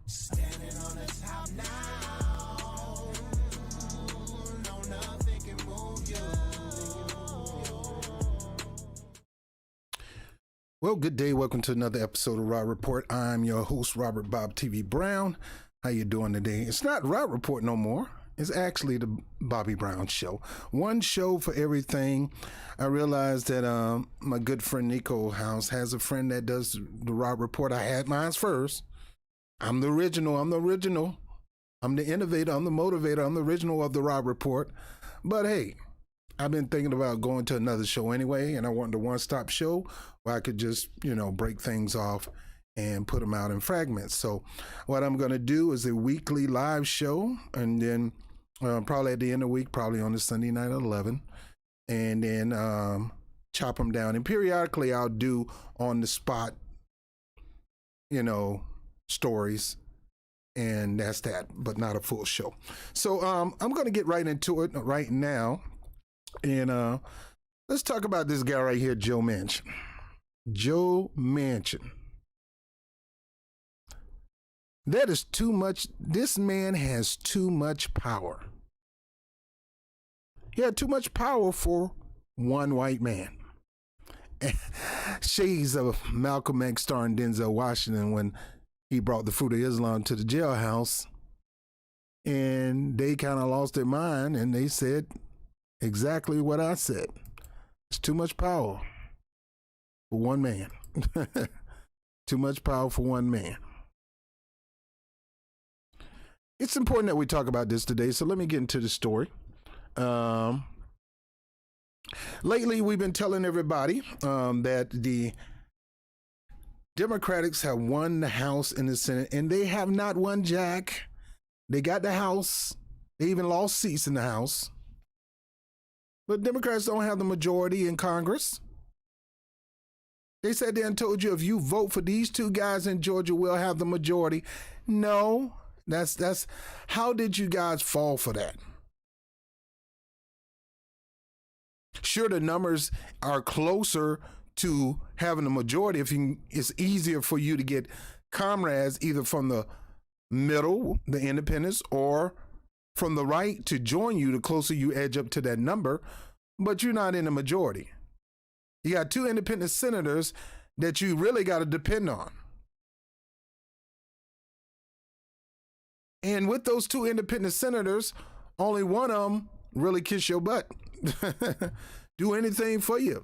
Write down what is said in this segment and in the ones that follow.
Standing on the top now. No, nothing can move you. Well, good day. Welcome to another episode of Rob Report. I'm your host, Robert Bob TV Brown. How you doing today? It's not Rob Report no more. It's actually the Bobby Brown Show. One show for everything. I realized that my good friend Nico House has a friend that does the Rob Report. I had mine first. I'm the original. I'm the innovator. I'm the motivator. I'm the original of the Rob Report. But hey, I've been thinking about going to another show anyway, and I wanted a one-stop show where I could just, break things off and put them out in fragments. So what I'm going to do is a weekly live show, and then probably at the end of the week, probably on the Sunday night at 11, and then chop them down. And periodically I'll do on the spot, stories, and that's that, but not a full show. So I'm going to get right into it right now. And let's talk about this guy right here, Joe Manchin. Joe Manchin. That is too much. This man has too much power. He had too much power for one white man. Shades of Malcolm X starring Denzel Washington when he brought the Fruit of Islam to the jailhouse. And they kind of lost their mind and they said exactly what I said. It's too much power for one man. Too much power for one man. It's important that we talk about this today, so let me get into the story. Lately, we've been telling everybody that the Democrats have won the House and the Senate, and they have not won jack. They got the House. They even lost seats in the House. But Democrats don't have the majority in Congress. They said they and told you if you vote for these two guys in Georgia, we'll have the majority. No, that's how did you guys fall for that? Sure, the numbers are closer to having a majority. It's easier for you to get comrades either from the middle, the independents, or from the right to join you the closer you edge up to that number, but you're not in the majority. You got two independent senators that you really got to depend on. And with those two independent senators, only one of them really kiss your butt. Do anything for you.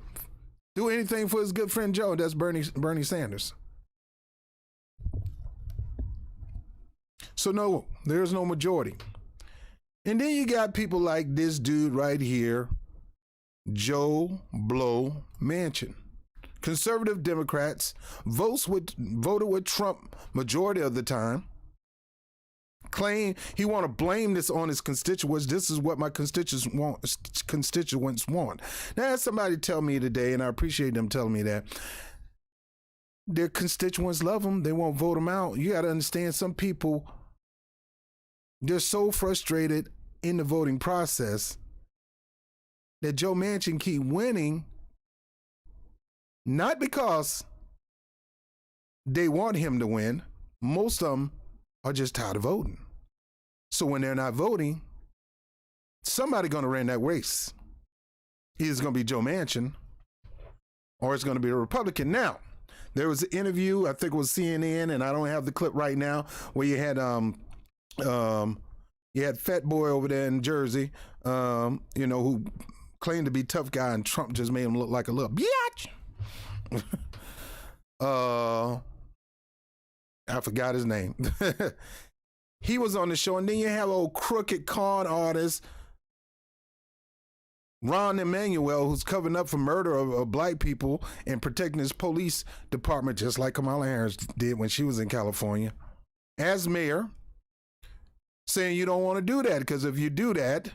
Do anything for his good friend Joe. That's Bernie Sanders. So no, there's no majority. And then you got people like this dude right here, Joe Blow Manchin. Conservative Democrats voted with Trump majority of the time. Claim he want to blame this on his constituents. This is what my constituents want. Now, I had somebody tell me today, and I appreciate them telling me that their constituents love them. They won't vote them out. You got to understand, some people, they're so frustrated in the voting process that Joe Manchin keep winning, not because they want him to win. Most of them are just tired of voting. So when they're not voting, somebody going to run that race. Either it's going to be Joe Manchin or it's going to be a Republican. Now, there was an interview, I think it was CNN, and I don't have the clip right now, where you had Fat Boy over there in Jersey, who claimed to be tough guy, and Trump just made him look like a little biatch. I forgot his name. He was on the show, and then you have old crooked con artist Ron Emanuel, who's covering up for murder of black people and protecting his police department, just like Kamala Harris did when she was in California as mayor, saying you don't want to do that because if you do that,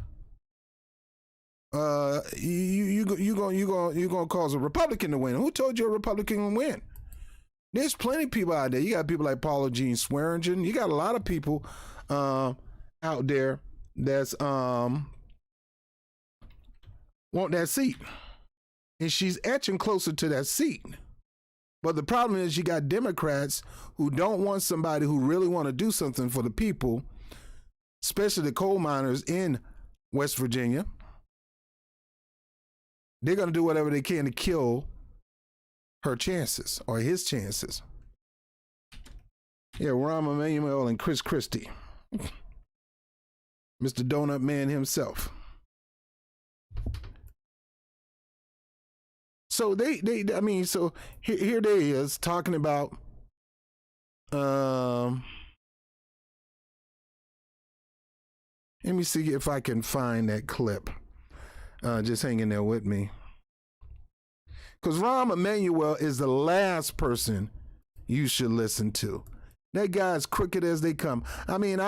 you're gonna cause a Republican to win. Who told you a Republican will win? There's plenty of people out there. You got people like Paula Jean Swearengin. You got a lot of people out there that's want that seat. And she's etching closer to that seat. But the problem is you got Democrats who don't want somebody who really want to do something for the people, especially the coal miners in West Virginia. They're going to do whatever they can to kill her chances or his chances. Yeah, Rahm Emanuel and Chris Christie. Mr. Donut Man himself. So so here they is talking about let me see if I can find that clip. Just hang in there with me. Because Rahm Emanuel is the last person you should listen to. That guy's crooked as they come. I mean,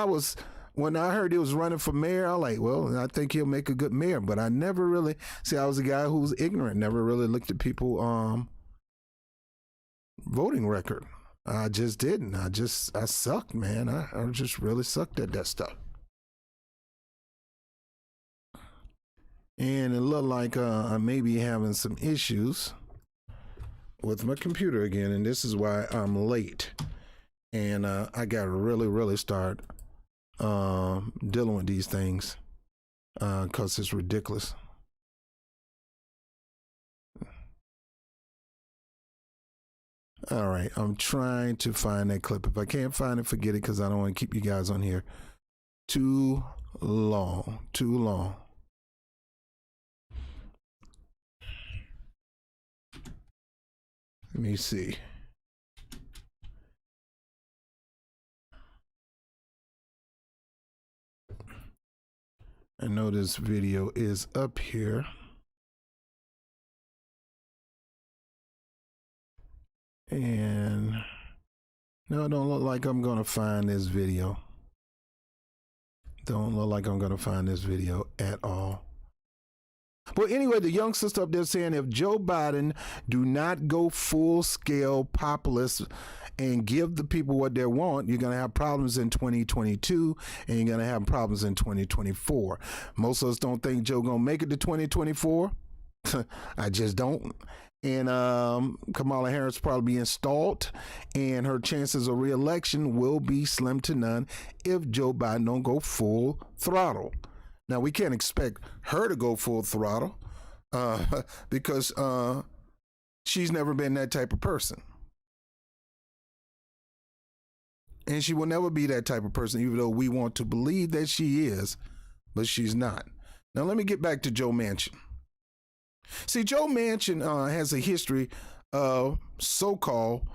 when I heard he was running for mayor, I was like, well, I think he'll make a good mayor. But I never really, I was a guy who was ignorant, never really looked at people voting record. I just didn't. I sucked, man. I just really sucked at that stuff. And it looked like I may be having some issues with my computer again, and this is why I'm late. And I got to really start dealing with these things because it's ridiculous. All right, I'm trying to find that clip. If I can't find it, forget it, because I don't want to keep you guys on here too long. Let me see. I know this video is up here. And no, it don't look like I'm going to find this video. Don't look like I'm going to find this video at all. But anyway, the young sister up there saying if Joe Biden do not go full-scale populist and give the people what they want, you're going to have problems in 2022 and you're going to have problems in 2024. Most of us don't think Joe going to make it to 2024. I just don't. And Kamala Harris probably be installed, and her chances of re-election will be slim to none if Joe Biden don't go full throttle. Now, we can't expect her to go full throttle because she's never been that type of person. And she will never be that type of person, even though we want to believe that she is, but she's not. Now, let me get back to Joe Manchin. See, Joe Manchin has a history of so-called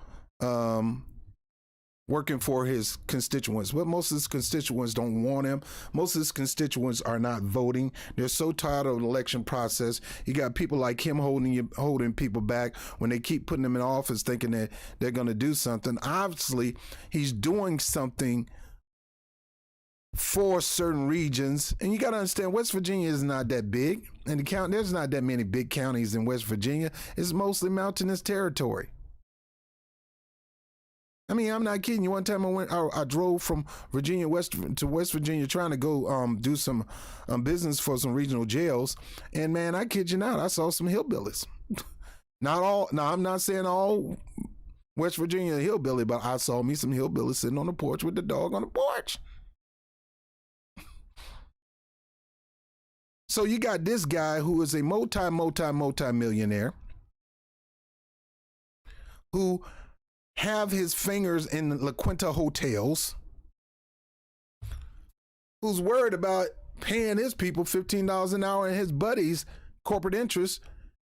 working for his constituents. But most of his constituents don't want him. Most of his constituents are not voting. They're so tired of the election process. You got people like him holding people back when they keep putting them in office thinking that they're going to do something. Obviously, he's doing something for certain regions. And you got to understand, West Virginia is not that big. And there's not that many big counties in West Virginia. It's mostly mountainous territory. I mean, I'm not kidding you. One time I drove from Virginia to West Virginia trying to go do some business for some regional jails. And man, I kid you not, I saw some hillbillies. Not all. Now, I'm not saying all West Virginia hillbilly, but I saw me some hillbillies sitting on the porch with the dog on the porch. So you got this guy who is a multi-millionaire who have his fingers in La Quinta hotels, who's worried about paying his people $15 an hour and his buddies, corporate interests,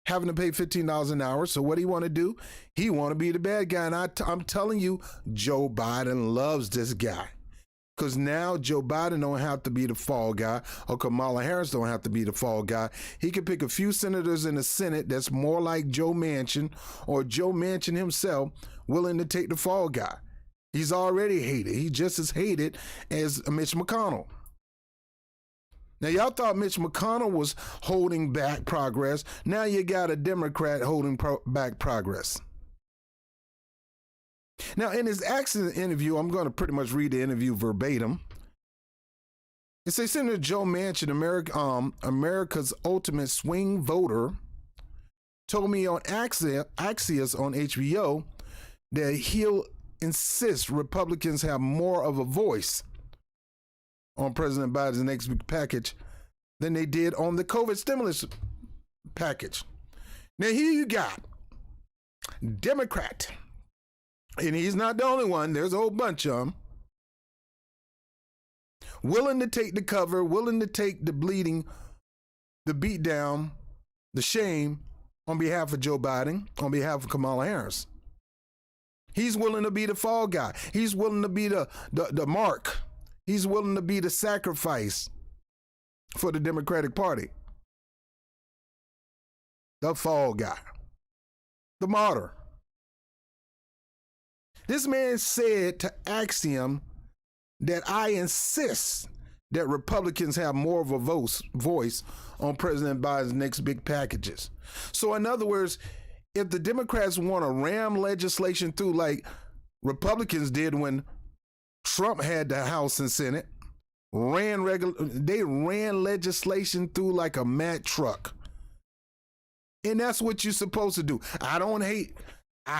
having to pay $15 an hour. So what do he want to do? He want to be the bad guy. And I'm telling you, Joe Biden loves this guy. Because now Joe Biden don't have to be the fall guy, or Kamala Harris don't have to be the fall guy. He can pick a few senators in the Senate that's more like Joe Manchin, or Joe Manchin himself, willing to take the fall guy. He's already hated. He's just as hated as Mitch McConnell. Now, y'all thought Mitch McConnell was holding back progress. Now you got a Democrat holding back progress. Now, in his accident interview, I'm going to pretty much read the interview verbatim. It says, Senator Joe Manchin, America's ultimate swing voter, told me on Axios on HBO that he'll insist Republicans have more of a voice on President Biden's next big package than they did on the COVID stimulus package. Now here you got Democrat, and he's not the only one, there's a whole bunch of them, willing to take the cover, willing to take the bleeding, the beat down, the shame on behalf of Joe Biden, on behalf of Kamala Harris. He's willing to be the fall guy. He's willing to be the mark. He's willing to be the sacrifice for the Democratic Party. The fall guy. The martyr. This man said to Axiom that I insist that Republicans have more of a voice on President Biden's next big packages. So in other words, if the Democrats want to ram legislation through like Republicans did when Trump had the House and Senate, they ran legislation through like a Mack truck. And that's what you're supposed to do. I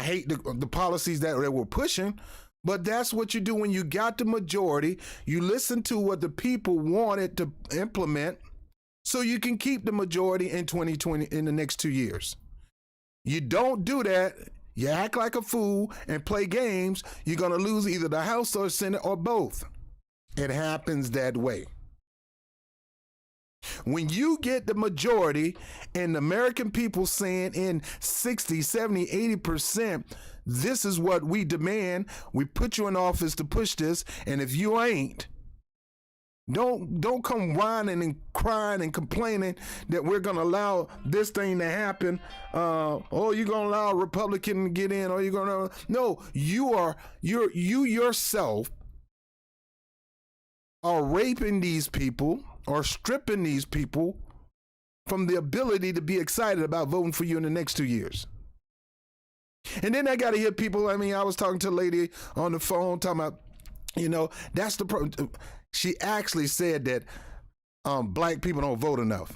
hate the policies that we're pushing, but that's what you do when you got the majority. You listen to what the people wanted to implement so you can keep the majority in 2020 in the next 2 years. You don't do that, you act like a fool and play games, you're going to lose either the House or Senate or both. It happens that way. When you get the majority and the American people saying in 60, 70, 80%, this is what we demand, we put you in office to push this, and if you ain't, don't come whining and crying and complaining that we're going to allow this thing to happen. You're going to allow a Republican to get in, or you're going to... No, you yourself are raping these people or stripping these people from the ability to be excited about voting for you in the next 2 years. And then I got to hear people, I was talking to a lady on the phone talking about, that's the problem. She actually said that black people don't vote enough.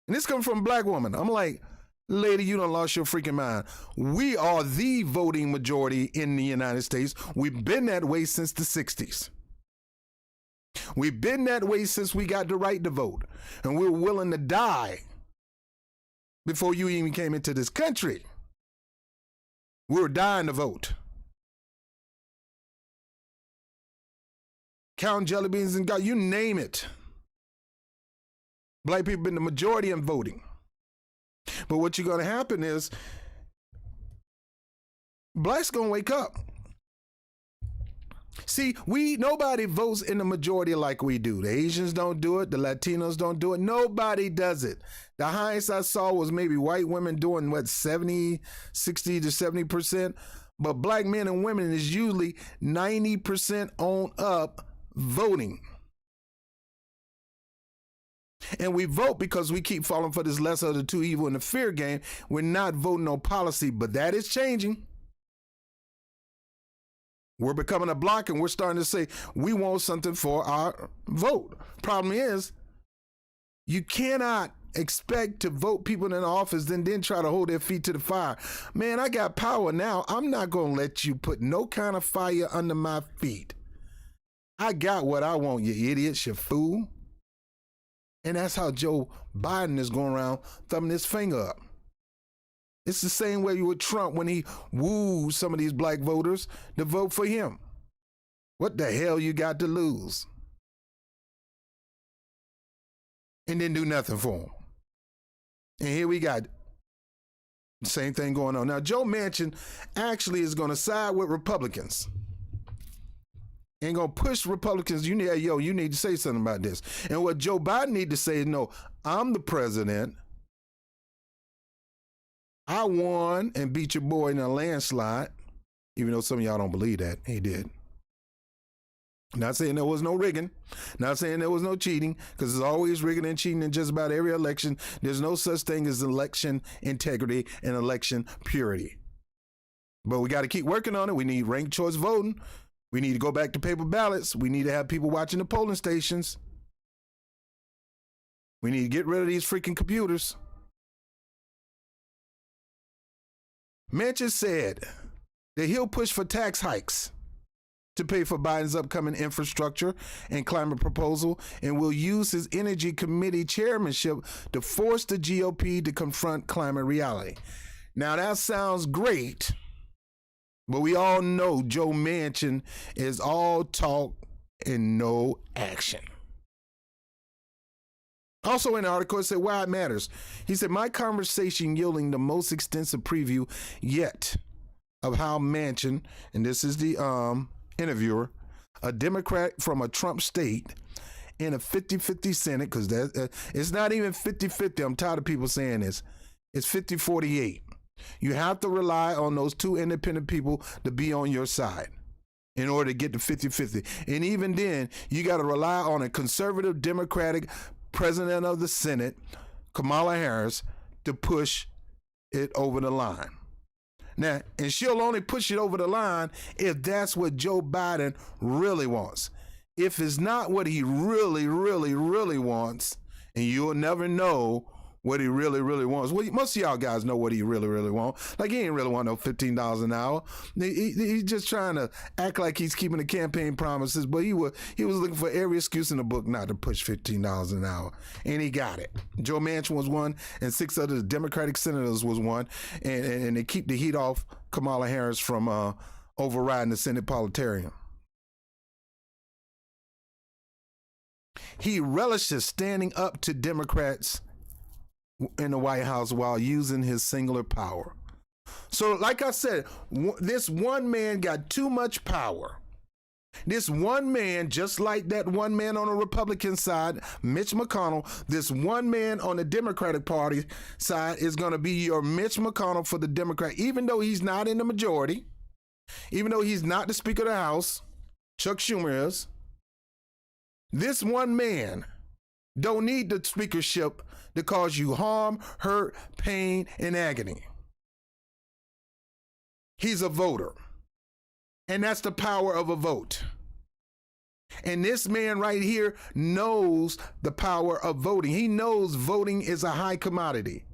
And this comes from a black woman. I'm like, lady, you done lost your freaking mind. We are the voting majority in the United States. We've been that way since the 60s. We've been that way since we got the right to vote. And we're willing to die before you even came into this country. We were dying to vote. Counting jelly beans and God, you name it. Black people been the majority in voting. But what's going to happen is blacks going to wake up. See, nobody votes in the majority like we do. The Asians don't do it. The Latinos don't do it. Nobody does it. The highest I saw was maybe white women doing 60 to 70%. But black men and women is usually 90% on up voting. And we vote because we keep falling for this lesser of the two evil in the fear game. We're not voting on policy, but that is changing. We're becoming a block and we're starting to say we want something for our vote. Problem is, you cannot expect to vote people in office and then try to hold their feet to the fire. Man, I got power now. I'm not going to let you put no kind of fire under my feet. I got what I want, you idiots, you fool. And that's how Joe Biden is going around thumbing his finger up. It's the same way with Trump when he wooed some of these black voters to vote for him. What the hell you got to lose? And then do nothing for him. And here we got the same thing going on. Now, Joe Manchin actually is going to side with Republicans. And going to push Republicans, you need to say something about this. And what Joe Biden need to say is, no, I'm the president. I won and beat your boy in a landslide, even though some of y'all don't believe that. He did. Not saying there was no rigging. Not saying there was no cheating, because there's always rigging and cheating in just about every election. There's no such thing as election integrity and election purity. But we got to keep working on it. We need ranked choice voting. We need to go back to paper ballots. We need to have people watching the polling stations. We need to get rid of these freaking computers. Manchin said that he'll push for tax hikes to pay for Biden's upcoming infrastructure and climate proposal, and will use his Energy Committee chairmanship to force the GOP to confront climate reality. Now that sounds great, but we all know Joe Manchin is all talk and no action. Also in the article, it said why it matters. He said, my conversation yielding the most extensive preview yet of how Manchin, and this is the interviewer, a Democrat from a Trump state in a 50-50 Senate, because it's not even 50-50. I'm tired of people saying this. It's 50-48. You have to rely on those two independent people to be on your side in order to get to 50-50. And even then, you got to rely on a conservative Democratic president of the Senate, Kamala Harris, to push it over the line. Now, and she'll only push it over the line if that's what Joe Biden really wants. If it's not what he really, really, really wants, and you'll never know what he really, really wants. Well, most of y'all guys know what he really, really wants. Like, he ain't really want no $15 an hour. He's just trying to act like he's keeping the campaign promises, but he was looking for every excuse in the book not to push $15 an hour, and he got it. Joe Manchin was one, and 6 other Democratic senators was one, and they keep the heat off Kamala Harris from overriding the Senate parliamentarian. He relishes standing up to Democrats in the White House while using his singular power. So like I said, this one man got too much power. This one man, just like that one man on the Republican side, Mitch McConnell, this one man on the Democratic Party side is going to be your Mitch McConnell for the Democrat, even though he's not in the majority, even though he's not the Speaker of the House, Chuck Schumer is. This one man don't need the speakership to cause you harm, hurt, pain, and agony. He's a voter. And that's the power of a vote. And this man right here knows the power of voting. He knows voting is a high commodity.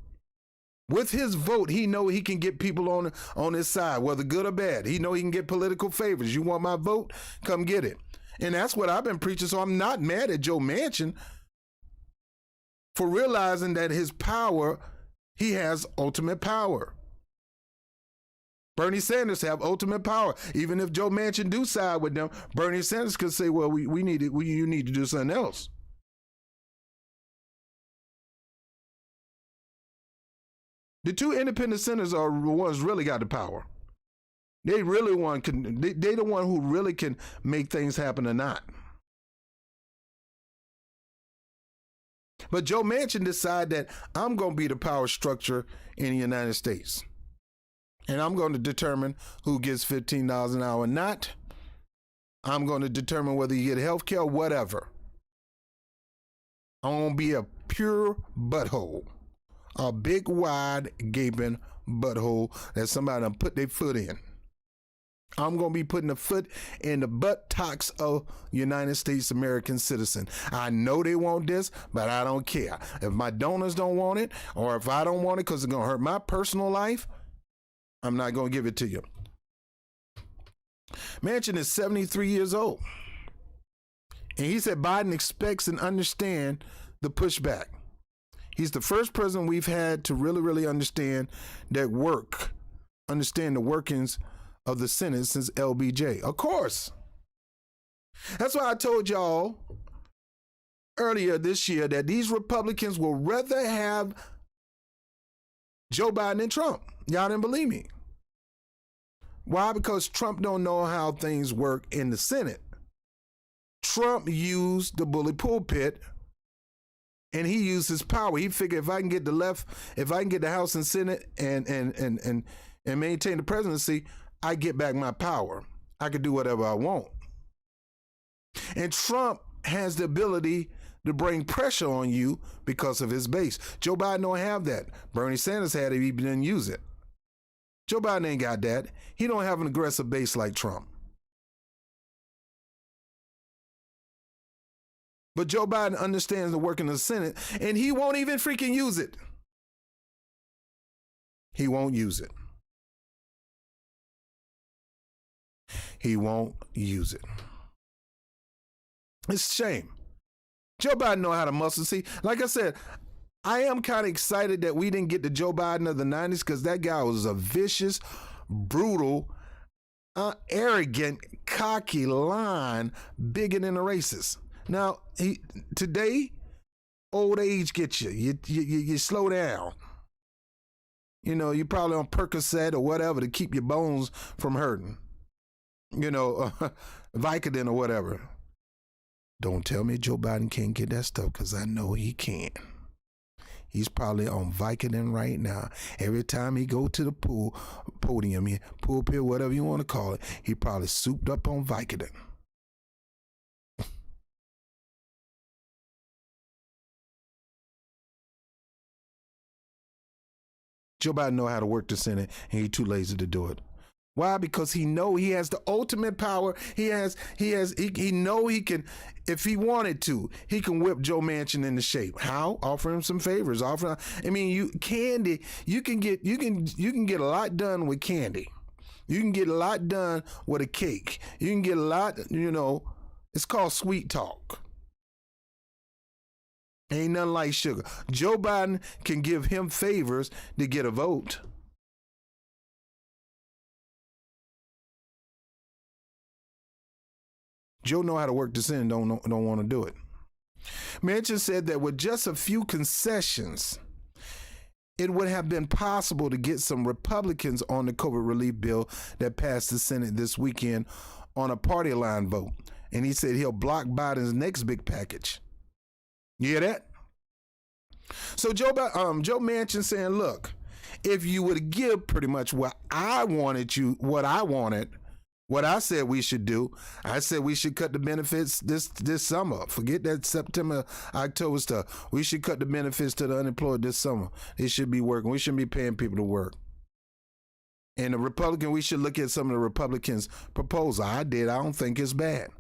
With his vote, he know he can get people on his side, whether good or bad. He know he can get political favors. You want my vote? Come get it. And that's what I've been preaching. So I'm not mad at Joe Manchin for realizing that his power, he has ultimate power. Bernie Sanders have ultimate power. Even if Joe Manchin do side with them, Bernie Sanders could say, well, you need to do something else. The two independent senators are the ones really got the power. They really they the one who really can make things happen or not. But Joe Manchin decided that I'm going to be the power structure in the United States. And I'm going to determine who gets $15 an hour or not. I'm going to determine whether you get health care or whatever. I'm going to be a pure butthole. A big, wide, gaping butthole that somebody done put their foot in. I'm going to be putting a foot in the buttocks of United States American citizen. I know they want this, but I don't care. If my donors don't want it, or if I don't want it because it's going to hurt my personal life, I'm not going to give it to you. Manchin is 73 years old. And he said Biden expects and understand the pushback. He's the first president we've had to really, really understand the workings of the Senate since LBJ. Of course. That's why I told y'all earlier this year that these Republicans will rather have Joe Biden than Trump. Y'all didn't believe me. Why? Because Trump don't know how things work in the Senate. Trump used the bully pulpit and he used his power. He figured if I can get the House and Senate and maintain the presidency, I get back my power. I can do whatever I want. And Trump has the ability to bring pressure on you because of his base. Joe Biden don't have that. Bernie Sanders had it, he didn't use it. Joe Biden ain't got that. He don't have an aggressive base like Trump. But Joe Biden understands the work in the Senate, and he won't even freaking use it. He won't use it. he won't use it. It's a shame. Joe Biden know how to muscle. See, like I said, I am kind of excited that we didn't get the Joe Biden of the 90s because that guy was a vicious, brutal, arrogant, cocky, lying, bigot and a racist. Now, today, old age gets you. You slow down. You know, you're probably on Percocet or whatever to keep your bones from hurting. You know, Vicodin or whatever. Don't tell me Joe Biden can't get that stuff because I know he can. He's probably on Vicodin right now. Every time he go to the podium, pulpit, whatever you want to call it, he probably souped up on Vicodin. Joe Biden know how to work the Senate, and he's too lazy to do it. Why? Because he know he has the ultimate power. He know he can, if he wanted to, he can whip Joe Manchin into shape. How? Offer him some favors. You can get a lot done with candy. You can get a lot done with a cake. You can get a lot, it's called sweet talk. Ain't nothing like sugar. Joe Biden can give him favors to get a vote. Joe know how to work the Senate, don't want to do it. Manchin said that with just a few concessions, it would have been possible to get some Republicans on the COVID relief bill that passed the Senate this weekend on a party line vote. And he said he'll block Biden's next big package. You hear that? So Joe Manchin saying, look, if you would give pretty much what I said we should do, I said we should cut the benefits this summer. Forget that September, October stuff. We should cut the benefits to the unemployed this summer. They should be working. We shouldn't be paying people to work. And we should look at some of the Republicans' proposal. I did. I don't think it's bad.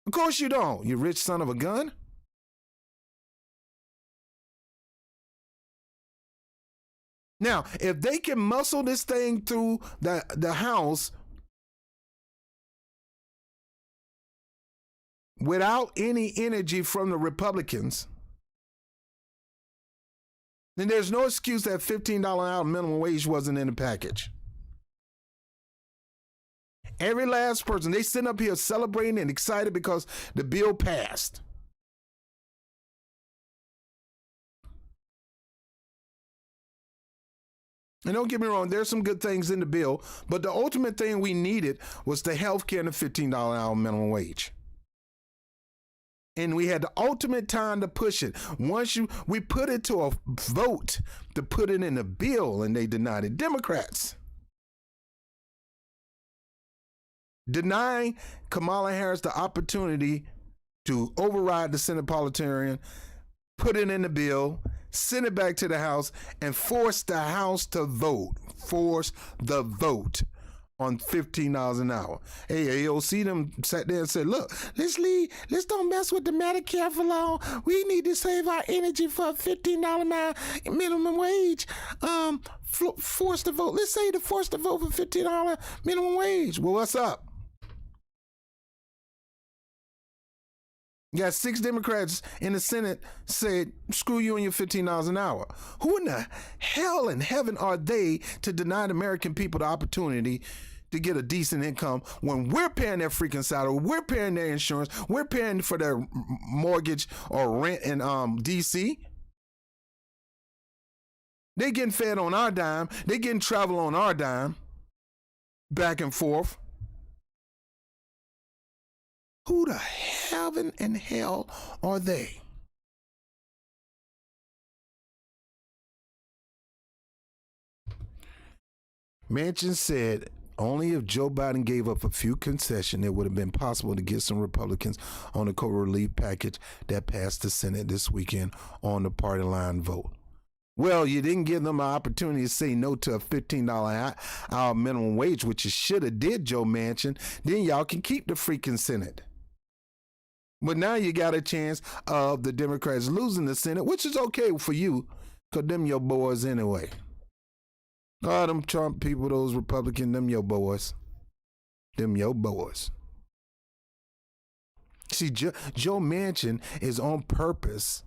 Of course you don't, you rich son of a gun. Now, if they can muscle this thing through the House without any energy from the Republicans, then there's no excuse that $15 an hour minimum wage wasn't in the package. Every last person, they sitting up here celebrating and excited because the bill passed. And don't get me wrong, there's some good things in the bill, but the ultimate thing we needed was the health care and the $15 an hour minimum wage. And we had the ultimate time to push it. We put it to a vote to put it in a bill, and they denied it. Democrats denying Kamala Harris the opportunity to override the Senate parliamentarian, put it in the bill, send it back to the House, and force the House to vote. Force the vote on $15 an hour. Hey, AOC them sat there and said, look, let's don't mess with the Medicare for long. We need to save our energy for a $15 an hour minimum wage. Force the vote. Let's say to force the vote for $15 minimum wage. Well, what's up? You got 6 Democrats in the Senate said, screw you and your $15 an hour. Who in the hell in heaven are they to deny the American people the opportunity to get a decent income when we're paying their freaking salary, we're paying their insurance, we're paying for their mortgage or rent in D.C.? They getting fed on our dime. They getting travel on our dime, back and forth. Who the heaven and hell are they? Manchin said only if Joe Biden gave up a few concessions, it would have been possible to get some Republicans on the COVID relief package that passed the Senate this weekend on the party line vote. Well, you didn't give them an opportunity to say no to a $15 hour minimum wage, which you should have did, Joe Manchin. Then y'all can keep the freaking Senate. But now you got a chance of the Democrats losing the Senate, which is okay for you, because them your boys anyway. Oh, them Trump people, those Republicans, them your boys. Them your boys. See, Joe Manchin is on purpose,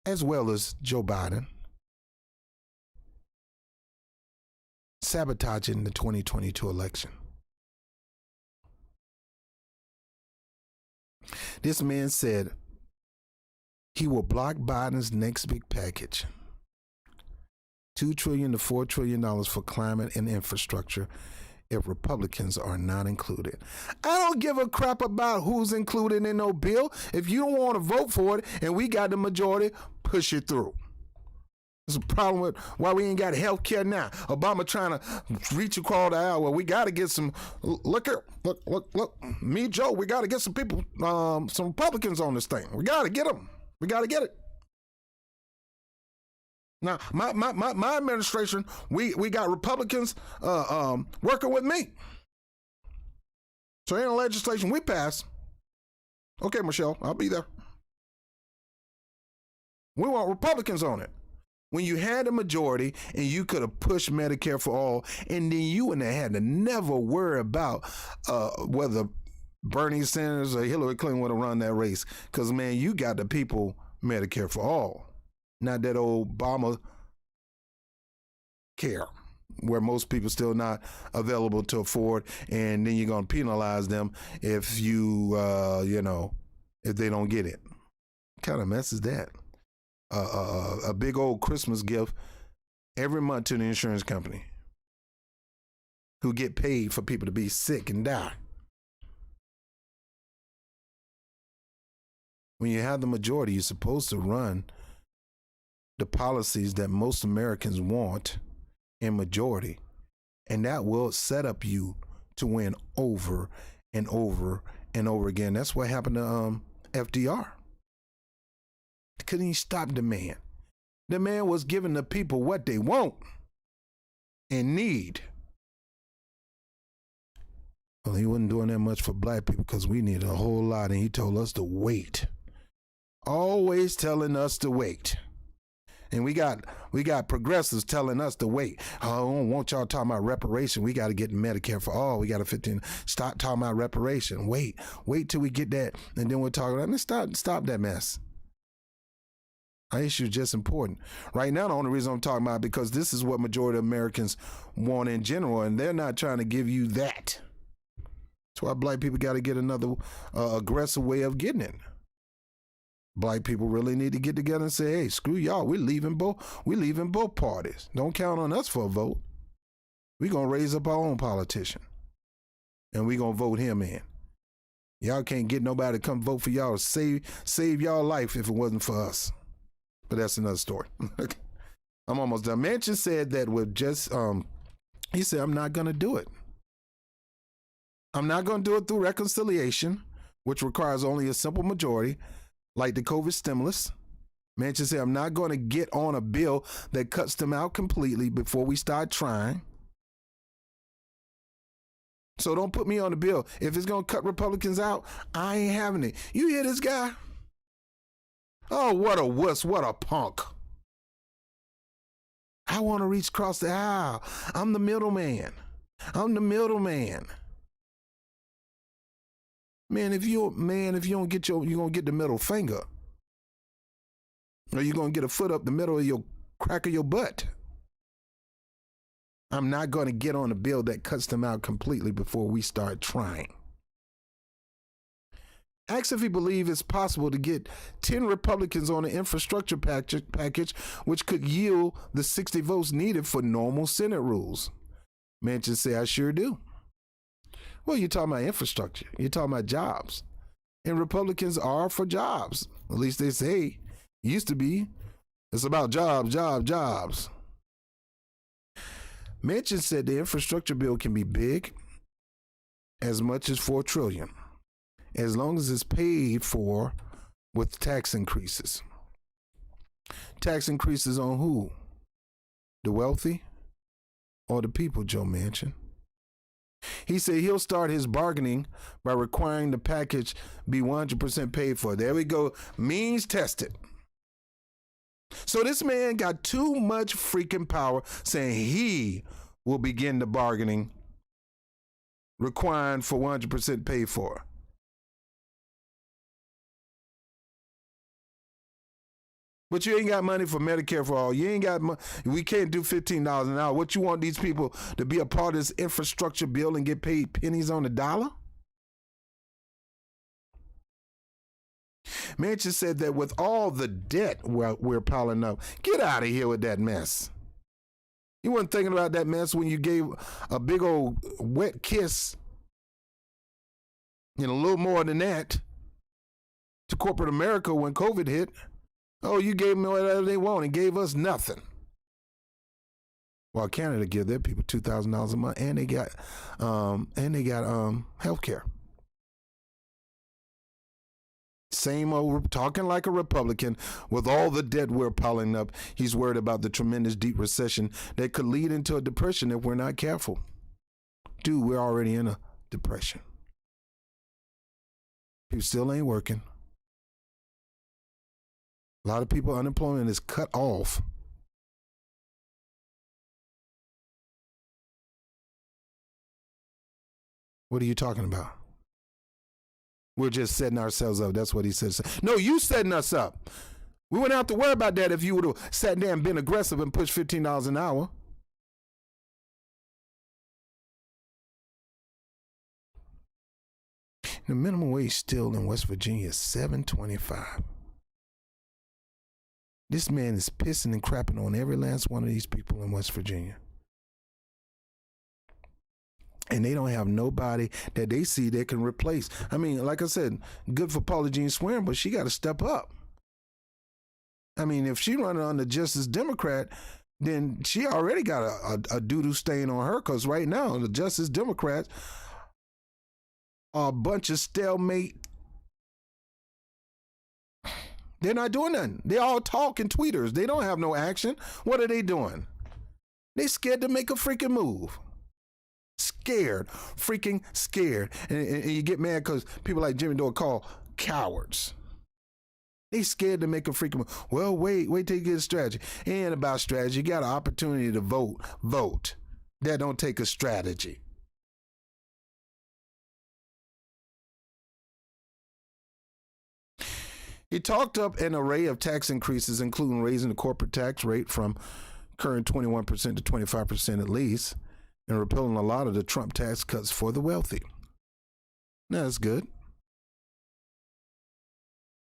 as well as Joe Biden, sabotaging the 2022 election. This man said he will block Biden's next big package, $2 trillion to $4 trillion for climate and infrastructure, if Republicans are not included. I don't give a crap about who's included in no bill. If you don't want to vote for it and we got the majority, push it through. There's a problem with why we ain't got health care now. Obama trying to reach across the aisle. Well, we got to get some, look, me, Joe, we got to get some people, some Republicans on this thing. We got to get them. We got to get it. Now, my administration, we got Republicans working with me. So any legislation we pass, okay, Michelle, I'll be there. We want Republicans on it. When you had a majority and you could have pushed Medicare for all, and then you wouldn't have had to never worry about whether Bernie Sanders or Hillary Clinton would have run that race. Because, man, you got the people Medicare for all. Not that old Obama care, where most people still not available to afford, and then you're going to penalize them if you, if they don't get it. What kind of mess is that? A big old Christmas gift every month to the insurance company who get paid for people to be sick and die. When you have the majority, you're supposed to run the policies that most Americans want in majority, and that will set up you to win over and over and over again. That's what happened to FDR. Couldn't he stop the man? The man was giving the people what they want and need. Well, he wasn't doing that much for black people because we needed a whole lot, and he told us to wait. Always telling us to wait. And we got progressives telling us to wait. Oh, I don't want y'all talking about reparation. We got to get Medicare for all. We got to 15. Stop talking about reparation. Wait till we get that, and then we'll talk about it. Stop that mess. Our issue is just important. Right now, the only reason I'm talking about it because this is what majority of Americans want in general, and they're not trying to give you that. That's why black people got to get another aggressive way of getting it. Black people really need to get together and say, hey, screw y'all. We're leaving both parties. Don't count on us for a vote. We're going to raise up our own politician, and we're going to vote him in. Y'all can't get nobody to come vote for y'all to save y'all life if it wasn't for us. But that's another story. I'm almost done. Manchin said that with just, he said, I'm not going to do it. I'm not going to do it through reconciliation, which requires only a simple majority, like the COVID stimulus. Manchin said, I'm not going to get on a bill that cuts them out completely before we start trying. So don't put me on the bill. If it's going to cut Republicans out, I ain't having it. You hear this guy? Oh, what a wuss, what a punk. I want to reach across the aisle. I'm the middleman. Man, if you don't get you're going to get the middle finger. Or you're going to get a foot up the middle of your crack of your butt. I'm not going to get on a bill that cuts them out completely before we start trying. Ask if he believes it's possible to get 10 Republicans on an infrastructure package, which could yield the 60 votes needed for normal Senate rules. Manchin say, I sure do. Well, you're talking about infrastructure. You're talking about jobs. And Republicans are for jobs. At least they say. Used to be. It's about jobs. Manchin said the infrastructure bill can be big, as much as $4 trillion. As long as it's paid for with tax increases. Tax increases on who? The wealthy or the people, Joe Manchin? He said he'll start his bargaining by requiring the package be 100% paid for. There we go. Means tested. So this man got too much freaking power saying he will begin the bargaining requiring for 100% paid for. But you ain't got money for Medicare for all. You ain't got money. We can't do $15 an hour. What you want these people to be a part of this infrastructure bill and get paid pennies on the dollar? Manchin said that with all the debt we're piling up, get out of here with that mess. You weren't thinking about that mess when you gave a big old wet kiss and a little more than that to corporate America when COVID hit. Oh, you gave them whatever they want and gave us nothing. While Canada give their people $2,000 a month, and they got health care. Same old talking like a Republican with all the debt we're piling up. He's worried about the tremendous deep recession that could lead into a depression if we're not careful. Dude, we're already in a depression. People still ain't working. A lot of people, unemployment is cut off. What are you talking about? We're just setting ourselves up. That's what he said. No, you setting us up. We wouldn't have to worry about that if you would have sat there and been aggressive and pushed $15 an hour. The minimum wage still in West Virginia is $7.25. This man is pissing and crapping on every last one of these people in West Virginia. And they don't have nobody that they see that can replace. I mean, like I said, good for Paula Jean Swearing, but she got to step up. I mean, if she running on the Justice Democrat, then she already got a doo-doo stain on her, because right now the Justice Democrats are a bunch of stalemate. They're not doing nothing. They all talk and tweeters. They don't have no action. What are they doing? They scared to make a freaking move. Scared. Freaking scared. And you get mad because people like Jimmy Dore call cowards. They scared to make a freaking move. Well, wait till you get a strategy. It ain't about strategy. You got an opportunity to vote. Vote. That don't take a strategy. He talked up an array of tax increases, including raising the corporate tax rate from current 21% to 25% at least, and repealing a lot of the Trump tax cuts for the wealthy. Now, that's good.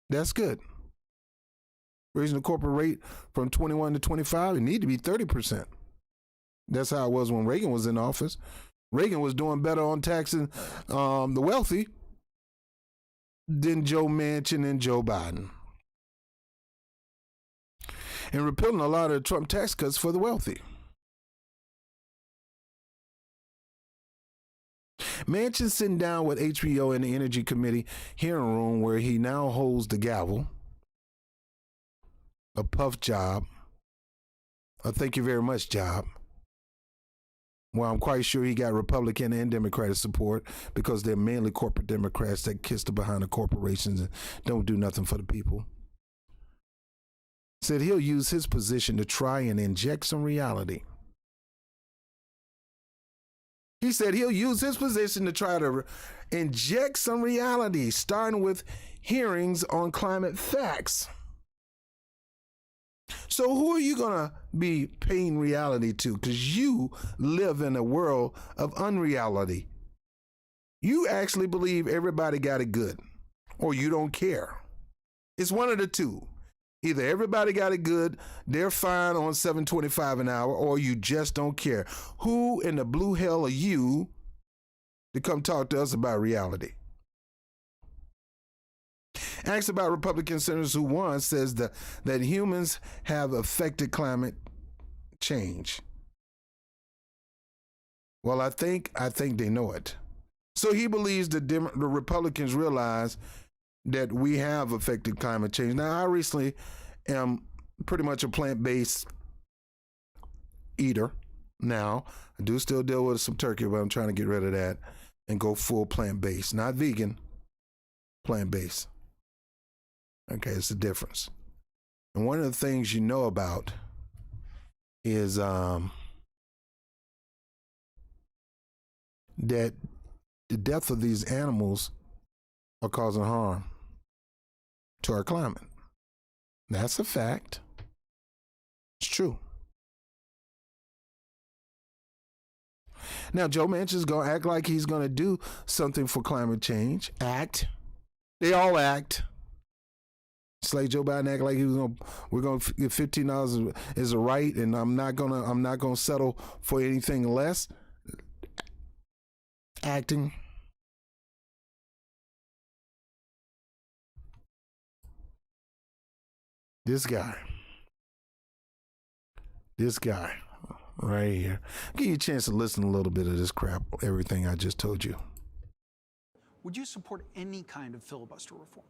That's good. Raising the corporate rate from 21 to 25, it need to be 30%. That's how it was when Reagan was in office. Reagan was doing better on taxing the wealthy than Joe Manchin and Joe Biden. And repealing a lot of the Trump tax cuts for the wealthy. Manchin sitting down with HBO in the Energy Committee hearing room where he now holds the gavel. A puff job. A thank you very much job. Well, I'm quite sure he got Republican and Democratic support because they're mainly corporate Democrats that kiss the behind the corporations and don't do nothing for the people. Said he'll use his position to try and inject some reality. He said he'll use his position to try to inject some reality, starting with hearings on climate facts. So who are you going to be paying reality to? Because you live in a world of unreality. You actually believe everybody got it good, or you don't care. It's one of the two. Either everybody got it good, they're fine on $7.25 an hour, or you just don't care. Who in the blue hell are you to come talk to us about reality? Asked about Republican senators who won, says that humans have affected climate change. Well, I think they know it. So he believes the Republicans realize that we have affected climate change. Now, I recently am pretty much a plant-based eater now. I do still deal with some turkey, but I'm trying to get rid of that and go full plant-based. Not vegan, plant-based. Okay, it's the difference. And one of the things you know about is that the death of these animals are causing harm to our climate. That's a fact. It's true. Now, Joe Manchin's going to act like he's going to do something for climate change. Act. They all act. It's like Joe Biden act like we're going to get $15 is a right, and I'm not going to settle for anything less. Acting. This guy right here. I'll give you a chance to listen to a little bit of this crap, everything I just told you. Would you support any kind of filibuster reform?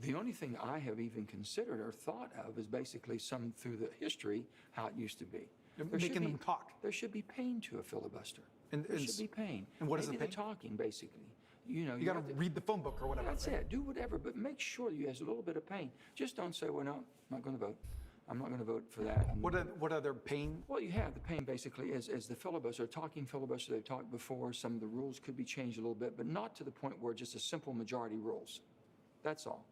The only thing I have even considered or thought of is basically some through the history how it used to be. Making them talk. There should be pain to a filibuster. There should be pain. And what is the pain? The talking, basically. You know, you got to read the phone book or whatever. That's it. Do whatever, but make sure you have a little bit of pain. Just don't say, "Well, no, I'm not going to vote. I'm not going to vote for that." And What other pain? well, you have the pain basically is the filibuster, talking filibuster. They've talked before. Some of the rules could be changed a little bit, but not to the point where just a simple majority rules. That's all.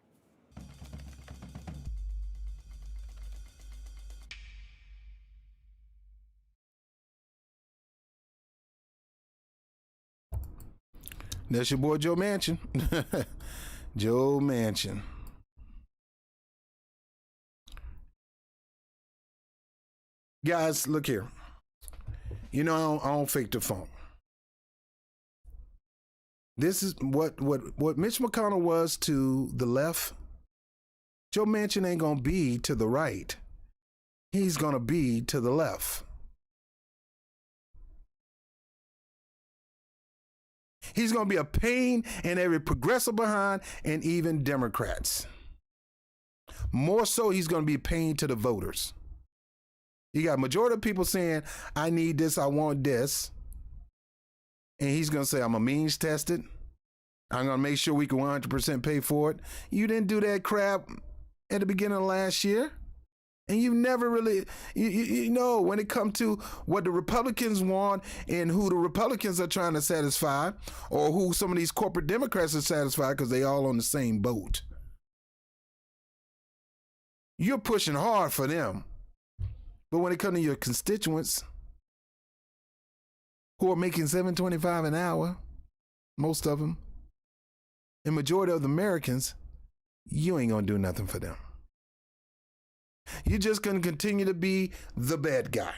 That's your boy Joe Manchin. Joe Manchin. Guys, look here. You know, I don't fake the phone. This is what Mitch McConnell was to the left. Joe Manchin ain't gonna be to the right. He's gonna be to the left. He's going to be a pain in every progressive behind and even Democrats. More so, he's going to be a pain to the voters. You got a majority of people saying, I need this, I want this. And he's going to say, I'm a means tested. I'm going to make sure we can 100% pay for it. You didn't do that crap at the beginning of last year. And you've never really, you know, when it comes to what the Republicans want and who the Republicans are trying to satisfy, or who some of these corporate Democrats are satisfied because they all on the same boat. You're pushing hard for them. But when it comes to your constituents who are making $7.25 an hour, most of them, and majority of the Americans, you ain't going to do nothing for them. You're just going to continue to be the bad guy.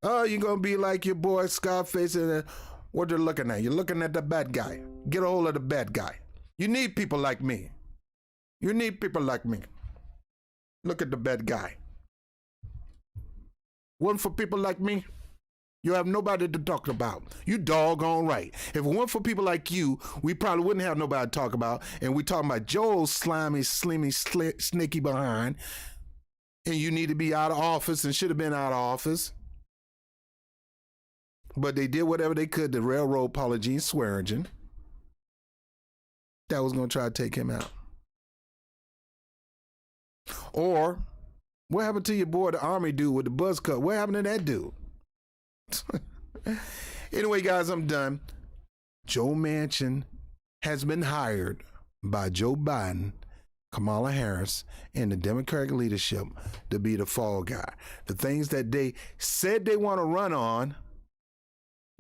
Oh, you're going to be like your boy Scarface and what they're looking at. You're looking at the bad guy. Get a hold of the bad guy. You need people like me. You need people like me. Look at the bad guy. Wasn't for people like me, you have nobody to talk about. You doggone right. If it weren't for people like you, we probably wouldn't have nobody to talk about. And we talking about Joel's slimy, slimy, sneaky behind. And you need to be out of office and should have been out of office. But they did whatever they could to railroad Paula Jean Swearengin. That was going to try to take him out. Or, what happened to your boy, the Army dude with the buzz cut? What happened to that dude? Anyway, guys, I'm done. Joe Manchin has been hired by Joe Biden, Kamala Harris, and the Democratic leadership to be the fall guy. The things that they said they want to run on,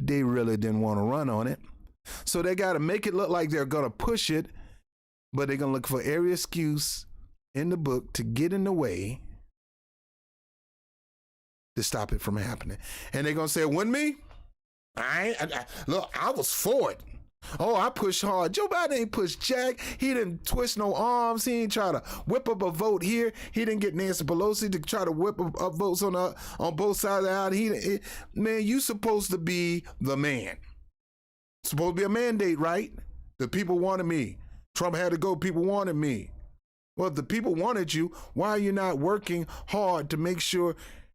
they really didn't want to run on it. So they got to make it look like they're going to push it, but they're going to look for every excuse in the book to get in the way to stop it from happening. And they're going to say, it wasn't me. Look, I was for it. Oh, I pushed hard. Joe Biden ain't pushed jack. He didn't twist no arms. He ain't try to whip up a vote here. He didn't get Nancy Pelosi to try to whip up votes on both sides of the aisle. Man, you supposed to be the man. Supposed to be a mandate, right? The people wanted me. Trump had to go. People wanted me. Well, if the people wanted you, why are you not working hard to make sure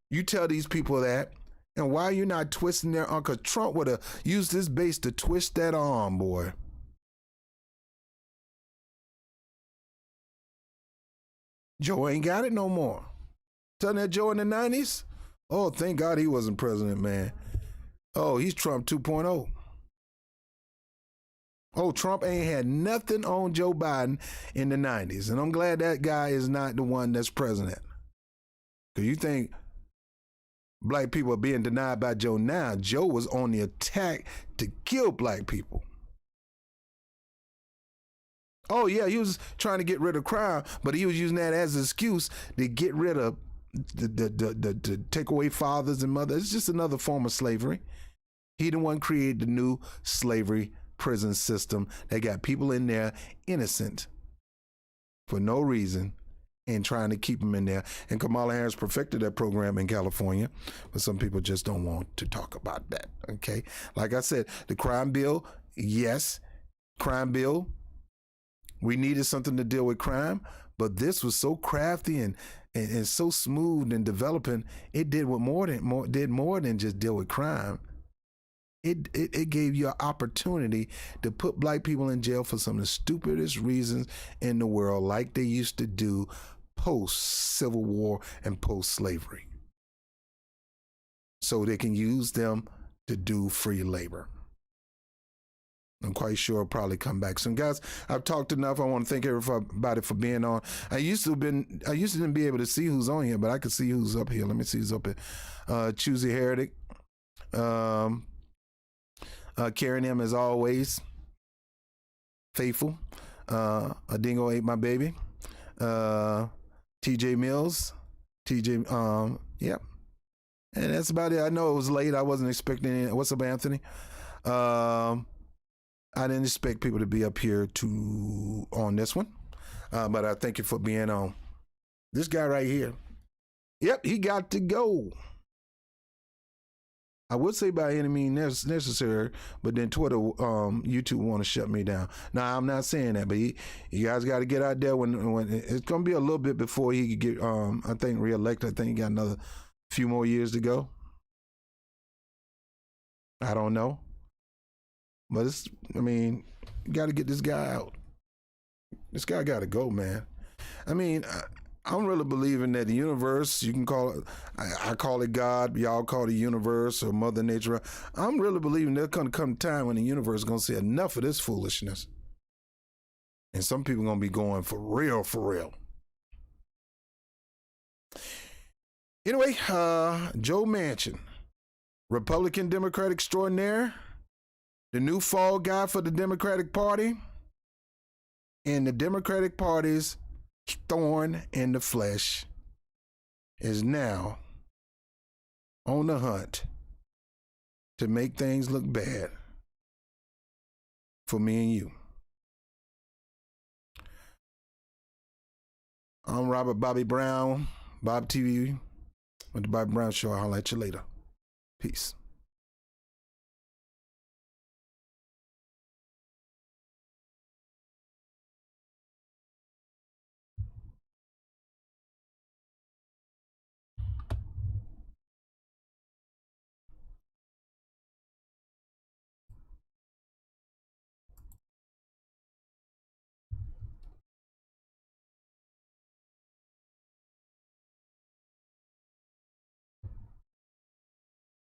you tell these people that? And why are you not twisting their arm? Because Trump would have used this base to twist that arm, boy. Joe ain't got it no more. Telling that Joe in the 90s? Oh, thank God he wasn't president, man. Oh, he's Trump 2.0. Oh, Trump ain't had nothing on Joe Biden in the 90s. And I'm glad that guy is not the one that's president. Because you think black people are being denied by Joe now. Joe was on the attack to kill black people. Oh, yeah, he was trying to get rid of crime, but he was using that as an excuse to get rid of, to take away fathers and mothers. It's just another form of slavery. He the one created the new slavery prison system that got people in there innocent for no reason and trying to keep them in there. And Kamala Harris perfected that program in California, but some people just don't want to talk about that, okay? Like I said, the crime bill, yes, crime bill, we needed something to deal with crime, but this was so crafty and so smooth and developing, it did more than just deal with crime. It gave you an opportunity to put black people in jail for some of the stupidest reasons in the world, like they used to do post-Civil War and post-slavery. So they can use them to do free labor. I'm quite sure I'll probably come back soon. Guys, I've talked enough. I want to thank everybody for being on. I used to didn't be able to see who's on here, but I can see who's up here. Let me see who's up here. Choosy Heretic. Carrying him as always. Faithful. A dingo ate my baby. TJ Mills. Yep. And that's about it. I know it was late. I wasn't expecting it. What's up, Anthony? I didn't expect people to be up here on this one. But I thank you for being on. This guy right here. Yep, he got to go. I would say by any means necessary, but then Twitter, YouTube want to shut me down. Now, I'm not saying that, but you guys got to get out there when it's going to be a little bit before he could get, I think, reelected. I think he got another few more years to go. I don't know. But you got to get this guy out. This guy got to go, man. I'm really believing that the universe, you can call it, I call it God, y'all call it the universe or Mother Nature. I'm really believing there's going to come a time when the universe is going to say enough of this foolishness. And some people are going to be going for real, for real. Anyway, Joe Manchin, Republican Democrat extraordinaire, the new fall guy for the Democratic Party, and the Democratic Party's thorn in the flesh, is now on the hunt to make things look bad for me and you. I'm Robert Bobby Brown, Bob TV, with the Bobby Brown Show. I'll holler at you later. Peace.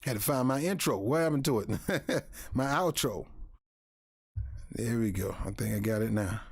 Had to find my intro. What happened to it? My outro. There we go. I think I got it now.